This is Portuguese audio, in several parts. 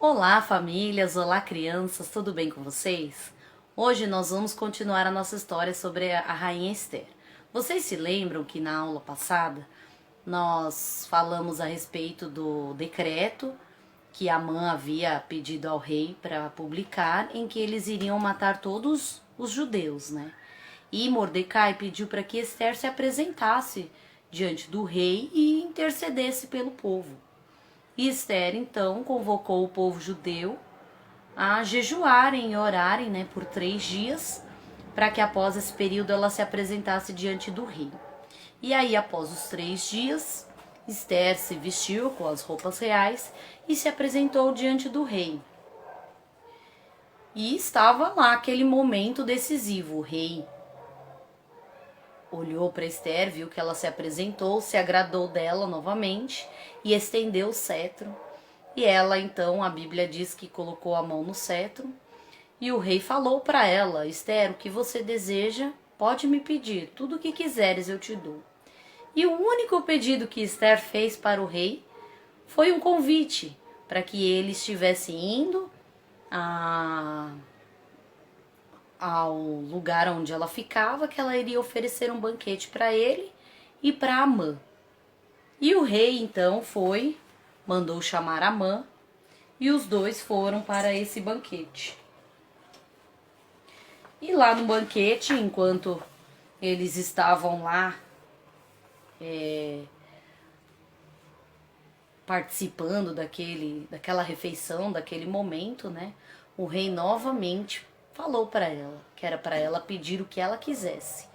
Olá, famílias! Olá, crianças! Tudo bem com vocês? Hoje nós vamos continuar a nossa história sobre a Rainha Esther. Vocês se lembram que na aula passada nós falamos a respeito do decreto que Amã havia pedido ao rei para publicar, em que eles iriam matar todos os judeus, né? E Mordecai pediu para que Esther se apresentasse diante do rei e intercedesse pelo povo. E Esther, então, convocou o povo judeu a jejuarem e orarem, né, por 3 dias, para que após esse período ela se apresentasse diante do rei. E aí, após os 3 dias, Esther se vestiu com as roupas reais e se apresentou diante do rei. E estava lá aquele momento decisivo. O rei olhou para Esther, viu que ela se apresentou, se agradou dela novamente e estendeu o cetro. E ela, então, a Bíblia diz que colocou a mão no cetro. E o rei falou para ela: Esther, o que você deseja, pode me pedir, tudo o que quiseres eu te dou. E o único pedido que Esther fez para o rei foi um convite para que ele estivesse indo ao lugar onde ela ficava, que ela iria oferecer um banquete para ele e para Amã. E o rei então mandou chamar Amã e os dois foram para esse banquete. E lá no banquete, enquanto eles estavam lá participando daquela refeição, daquele momento, né? O rei novamente falou para ela que era para ela pedir o que ela quisesse.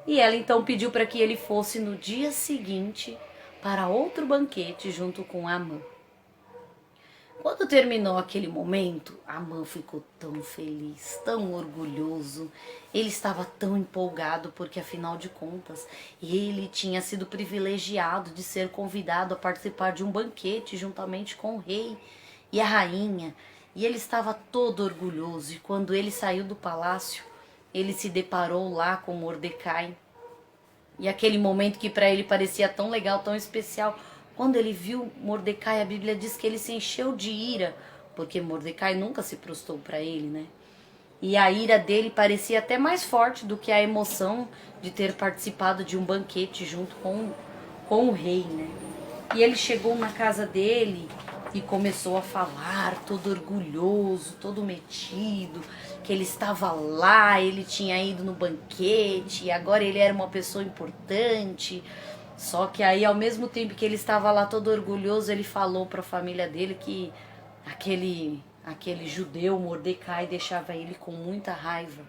E ela então pediu para que ele fosse no dia seguinte para outro banquete junto com Amã. Quando terminou aquele momento, Amã ficou tão feliz, tão orgulhoso. Ele estava tão empolgado porque, afinal de contas, ele tinha sido privilegiado de ser convidado a participar de um banquete juntamente com o rei e a rainha. E ele estava todo orgulhoso. E quando ele saiu do palácio, ele se deparou lá com Mordecai. E aquele momento que para ele parecia tão legal, tão especial, quando ele viu Mordecai, a Bíblia diz que ele se encheu de ira, porque Mordecai nunca se prostrou para ele, né? E a ira dele parecia até mais forte do que a emoção de ter participado de um banquete junto com o rei, né? E ele chegou na casa dele e começou a falar, todo orgulhoso, todo metido, que ele estava lá, ele tinha ido no banquete, e agora ele era uma pessoa importante. Só que aí, ao mesmo tempo que ele estava lá todo orgulhoso, ele falou para a família dele que aquele judeu Mordecai deixava ele com muita raiva.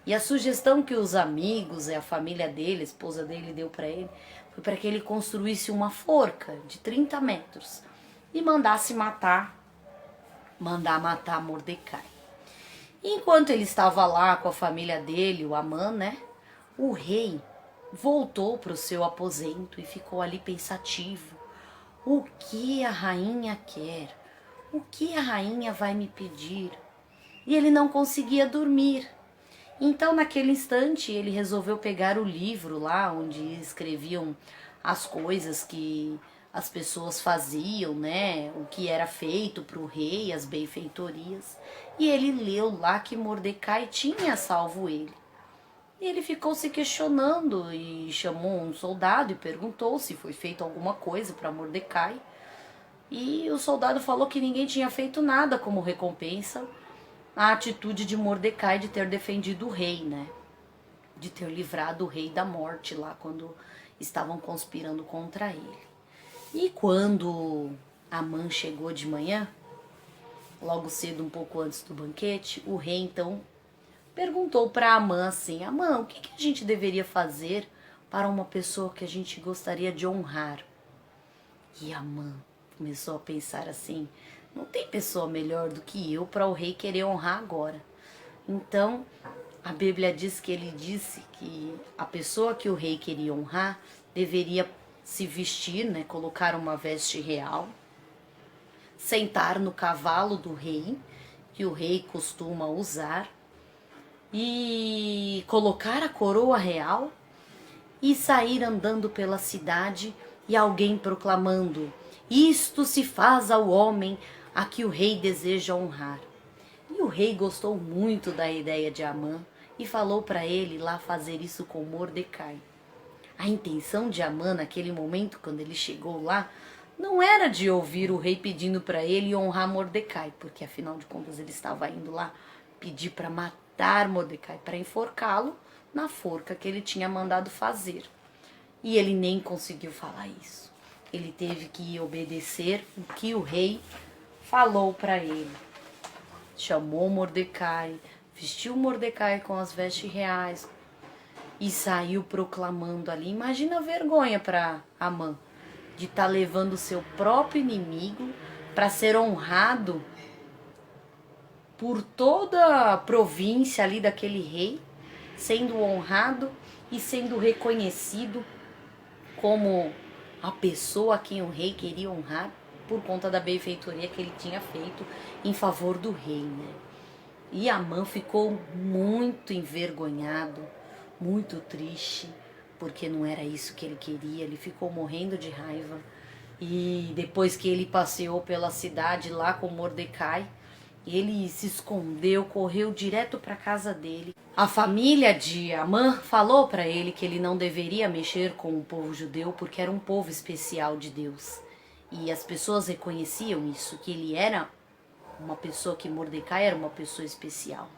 E a sugestão que os amigos e a família dele, a esposa dele, deu para ele foi para que ele construísse uma forca de 30 metros e mandar matar Mordecai. E enquanto ele estava lá com a família dele, o Amã, né, o rei voltou para o seu aposento e ficou ali pensativo. O que a rainha quer? O que a rainha vai me pedir? E ele não conseguia dormir. Então, naquele instante, ele resolveu pegar o livro lá onde escreviam as coisas que as pessoas faziam, né? O que era feito para o rei, as benfeitorias. E ele leu lá que Mordecai tinha salvo ele. E ele ficou se questionando e chamou um soldado e perguntou se foi feito alguma coisa para Mordecai. E o soldado falou que ninguém tinha feito nada como recompensa a atitude de Mordecai de ter defendido o rei, né? De ter livrado o rei da morte lá quando estavam conspirando contra ele. E quando Amã chegou de manhã, logo cedo, um pouco antes do banquete, o rei então perguntou para Amã assim: Amã, o que a gente deveria fazer para uma pessoa que a gente gostaria de honrar? E Amã começou a pensar assim: não tem pessoa melhor do que eu para o rei querer honrar agora. Então, a Bíblia diz que ele disse que a pessoa que o rei queria honrar deveria se vestir, né, colocar uma veste real, sentar no cavalo do rei, que o rei costuma usar, e colocar a coroa real e sair andando pela cidade e alguém proclamando: isto se faz ao homem a que o rei deseja honrar. E o rei gostou muito da ideia de Amã e falou para ele lá fazer isso com Mordecai. A intenção de Amã naquele momento, quando ele chegou lá, não era de ouvir o rei pedindo para ele honrar Mordecai, porque afinal de contas ele estava indo lá pedir para matar Mordecai, para enforcá-lo na forca que ele tinha mandado fazer. E ele nem conseguiu falar isso. Ele teve que obedecer o que o rei falou para ele. Chamou Mordecai, vestiu Mordecai com as vestes reais e saiu proclamando ali. Imagina a vergonha para Amã de estar levando o seu próprio inimigo para ser honrado por toda a província ali daquele rei, sendo honrado e sendo reconhecido como a pessoa a quem o rei queria honrar por conta da benfeitoria que ele tinha feito em favor do rei, né? E Amã ficou muito envergonhado, muito triste, porque não era isso que ele queria. Ele ficou morrendo de raiva. E depois que ele passeou pela cidade lá com Mordecai, ele se escondeu, correu direto para casa dele. A família de Amã falou para ele que ele não deveria mexer com o povo judeu porque era um povo especial de Deus. E as pessoas reconheciam isso, que ele era uma pessoa, que Mordecai era uma pessoa especial.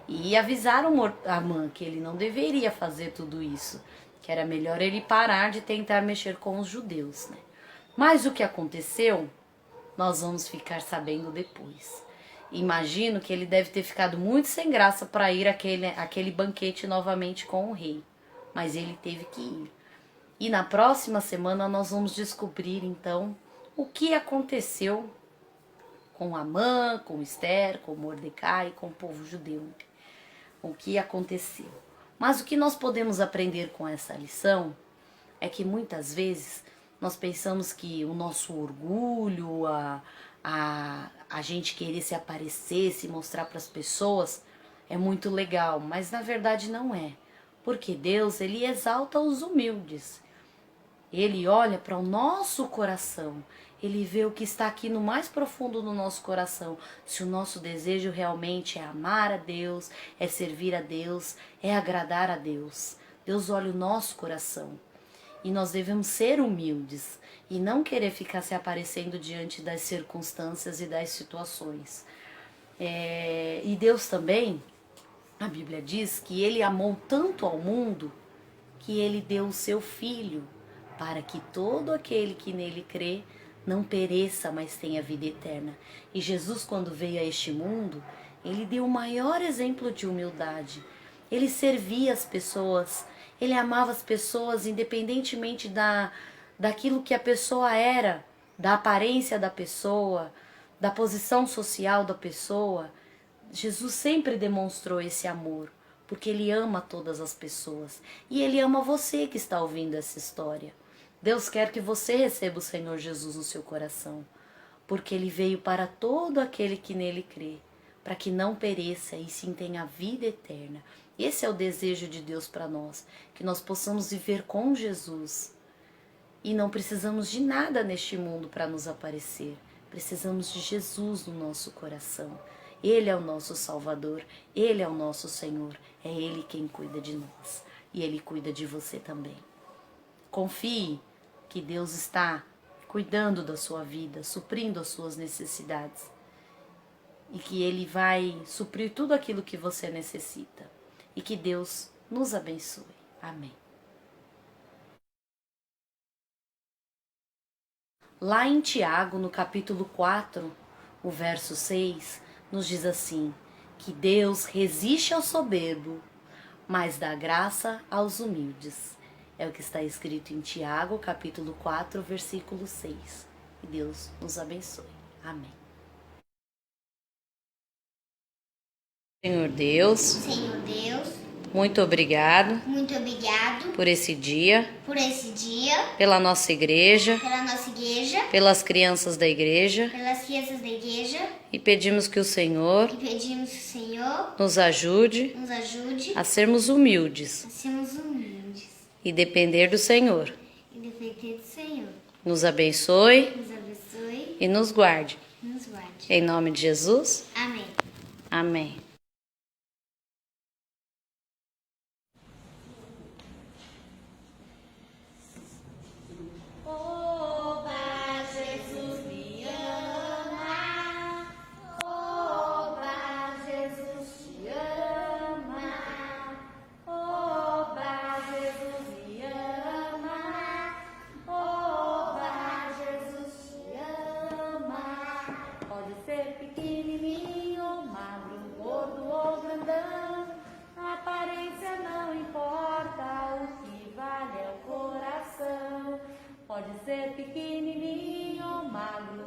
E avisaram Amã que ele não deveria fazer tudo isso, que era melhor ele parar de tentar mexer com os judeus, né? Mas o que aconteceu, nós vamos ficar sabendo depois. Imagino que ele deve ter ficado muito sem graça para ir àquele banquete novamente com o rei. Mas ele teve que ir. E na próxima semana nós vamos descobrir então o que aconteceu com Amã, com Esther, com Mordecai, com o povo judeu. O que aconteceu. Mas o que nós podemos aprender com essa lição é que muitas vezes nós pensamos que o nosso orgulho, a gente querer se aparecer, se mostrar para as pessoas é muito legal, mas na verdade não é. Porque Deus, ele exalta os humildes. Ele olha para o nosso coração, ele vê o que está aqui no mais profundo do nosso coração. Se o nosso desejo realmente é amar a Deus, é servir a Deus, é agradar a Deus. Deus olha o nosso coração. E nós devemos ser humildes e não querer ficar se aparecendo diante das circunstâncias e das situações. E Deus também, a Bíblia diz que ele amou tanto ao mundo que ele deu o seu Filho para que todo aquele que nele crê não pereça, mas tenha vida eterna. E Jesus, quando veio a este mundo, ele deu o maior exemplo de humildade. Ele servia as pessoas, ele amava as pessoas independentemente daquilo que a pessoa era, da aparência da pessoa, da posição social da pessoa. Jesus sempre demonstrou esse amor, porque ele ama todas as pessoas. E ele ama você que está ouvindo essa história. Deus quer que você receba o Senhor Jesus no seu coração, porque ele veio para todo aquele que nele crê, para que não pereça e sim tenha vida eterna. Esse é o desejo de Deus para nós, que nós possamos viver com Jesus. E não precisamos de nada neste mundo para nos aparecer. Precisamos de Jesus no nosso coração. Ele é o nosso Salvador, Ele é o nosso Senhor. É Ele quem cuida de nós. E Ele cuida de você também. Confie que Deus está cuidando da sua vida, suprindo as suas necessidades. E que Ele vai suprir tudo aquilo que você necessita. E que Deus nos abençoe. Amém. Lá em Tiago, no capítulo 4, o verso 6, nos diz assim, que Deus resiste ao soberbo, mas dá graça aos humildes. É o que está escrito em Tiago, capítulo 4, versículo 6. E Deus nos abençoe. Amém. Senhor Deus, muito obrigado por esse dia, pela nossa igreja, pelas crianças da igreja, e pedimos que o Senhor nos ajude a sermos humildes e depender do Senhor. Nos abençoe e nos guarde. Em nome de Jesus? Amém. Amém. Oba, Jesus me ama. Oba, Jesus te ama. Oba, Jesus me ama. Oba, Jesus te ama. Pode ser pequenininho, magro, gordo ou grandão. A aparência não importa, o que vale é o coração. Pode ser pequenininho, magro